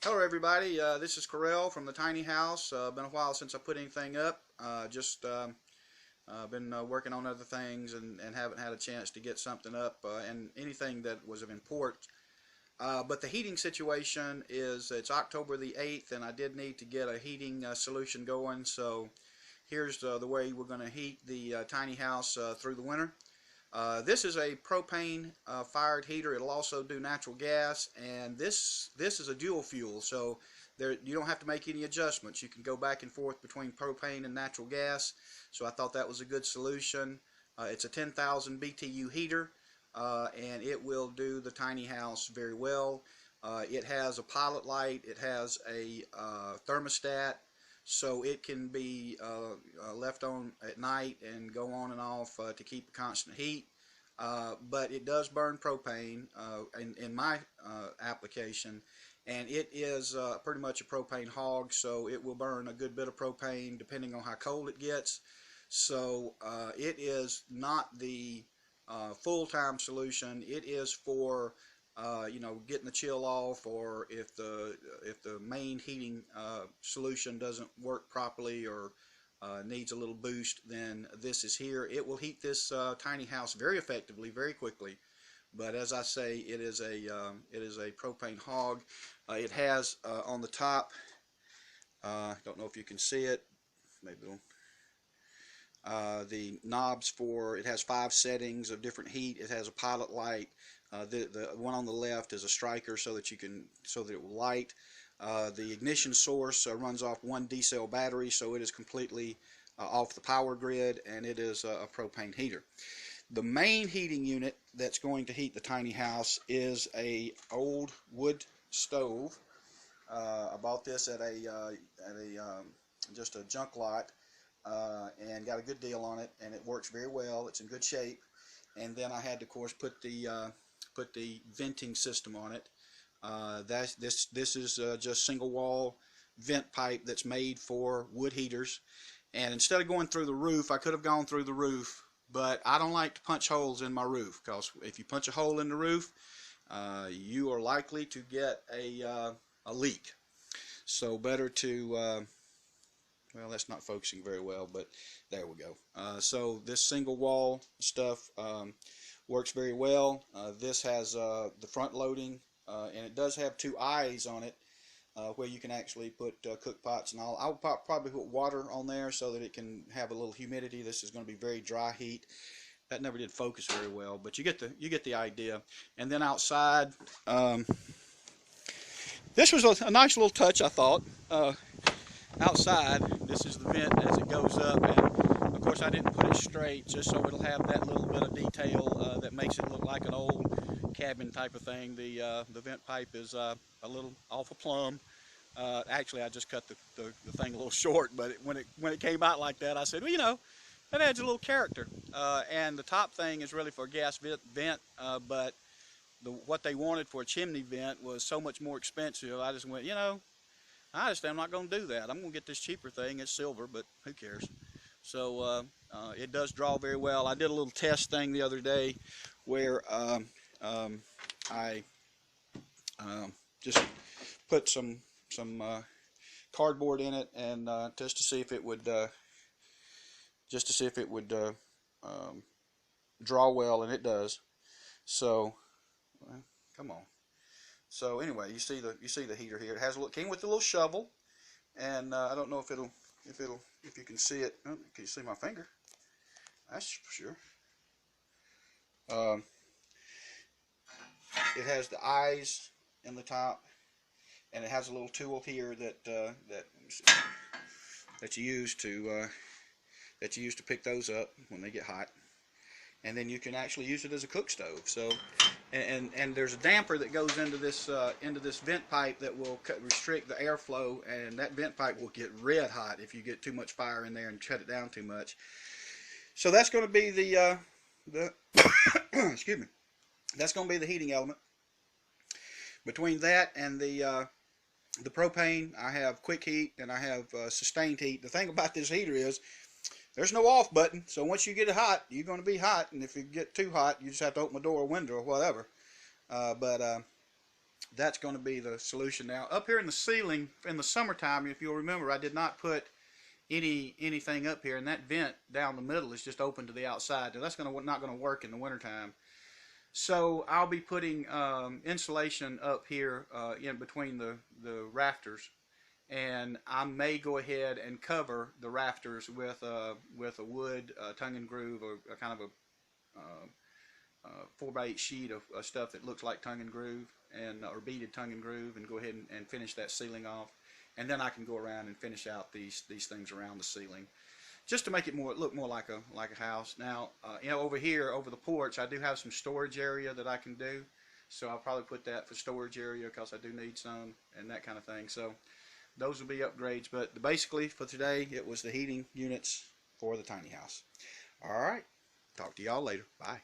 Hello everybody, this is Corell from the Tiny House. Been a while since I put anything up. Just been working on other things and haven't had a chance to get something up and anything that was of import. But the heating situation is it's October the 8th and I did need to get a heating solution going. So here's the way we're going to heat the tiny house through the winter. This is a propane fired heater. It'll also do natural gas, and this is a dual fuel, so you don't have to make any adjustments. You can go back and forth between propane and natural gas. So I thought that was a good solution. It's a 10,000 BTU heater, and it will do the tiny house very well. It has a pilot light. It has a thermostat, so it can be left on at night and go on and off to keep a constant heat. But it does burn propane in my application, and it is pretty much a propane hog, so it will burn a good bit of propane depending on how cold it gets. So it is not the full-time solution. It is for getting the chill off, or if the main heating solution doesn't work properly or needs a little boost, then this is here. It will heat this tiny house very effectively, very quickly. But as I say, it is a propane hog. It has on the top, don't know if you can see it, maybe the knobs for it has 5 settings of different heat. It has a pilot light. The one on the left is a striker so that it will light. The ignition source runs off 1 D-cell battery, so it is completely off the power grid, and it is a propane heater. The main heating unit that's going to heat the tiny house is a old wood stove. I bought this at just a junk lot, and got a good deal on it, and it works very well. It's in good shape. And then I had to, of course, put the venting system on it. This is just single wall vent pipe that's made for wood heaters. And instead of going through the roof, I could have gone through the roof, but I don't like to punch holes in my roof, because if you punch a hole in the roof, you are likely to get a leak. So better to well, that's not focusing very well, but there we go. So this single wall stuff works very well. This has the front loading, and it does have 2 eyes on it, where you can actually put cook pots and all. I'll probably put water on there so that it can have a little humidity. This is going to be very dry heat. That never did focus very well, but you get the idea. And then outside, this was a nice little touch, I thought. Outside, this is the vent as it goes up, and of course I didn't put it straight just so it'll have that little bit of detail that makes it look like an old cabin type of thing. The vent pipe is a little off a plumb. Actually, I just cut the thing a little short, but when it came out like that, I said, well, that adds a little character. And the top thing is really for a gas vent, but what they wanted for a chimney vent was so much more expensive. I just went, I'm not going to do that. I'm going to get this cheaper thing. It's silver, but who cares? So it does draw very well. I did a little test thing the other day where I just put some cardboard in it, and just to see if it would draw well, and it does. So come on. So anyway, you see the heater here. It has came with a little shovel, and I don't know if you can see it. Oh, can you see my finger? That's for sure. It has the eyes in the top, and it has a little tool here that you use to pick those up when they get hot. And then you can actually use it as a cook stove. So, and there's a damper that goes into this vent pipe that will restrict the airflow, and that vent pipe will get red hot if you get too much fire in there and shut it down too much. So that's going to be the excuse me. That's going to be the heating element. Between that and the propane, I have quick heat and I have sustained heat. The thing about this heater is, there's no off button, so once you get it hot, you're going to be hot, and if you get too hot, you just have to open a door or window or whatever. But that's going to be the solution. Now, up here in the ceiling, in the summertime, if you'll remember, I did not put anything up here, and that vent down the middle is just open to the outside. Now, that's not going to work in the wintertime. So I'll be putting insulation up here in between the rafters, and I may go ahead and cover the rafters with a wood tongue and groove, or a kind of a 4x8 sheet of stuff that looks like tongue and groove, and or beaded tongue and groove, and go ahead and finish that ceiling off, and then I can go around and finish out these things around the ceiling, just to make it look more like a house. Now, over here, over the porch, I do have some storage area that I can do, so I'll probably put that for storage area, because I do need some, and that kind of thing. So those will be upgrades, but basically for today, it was the heating units for the tiny house. All right, talk to y'all later. Bye.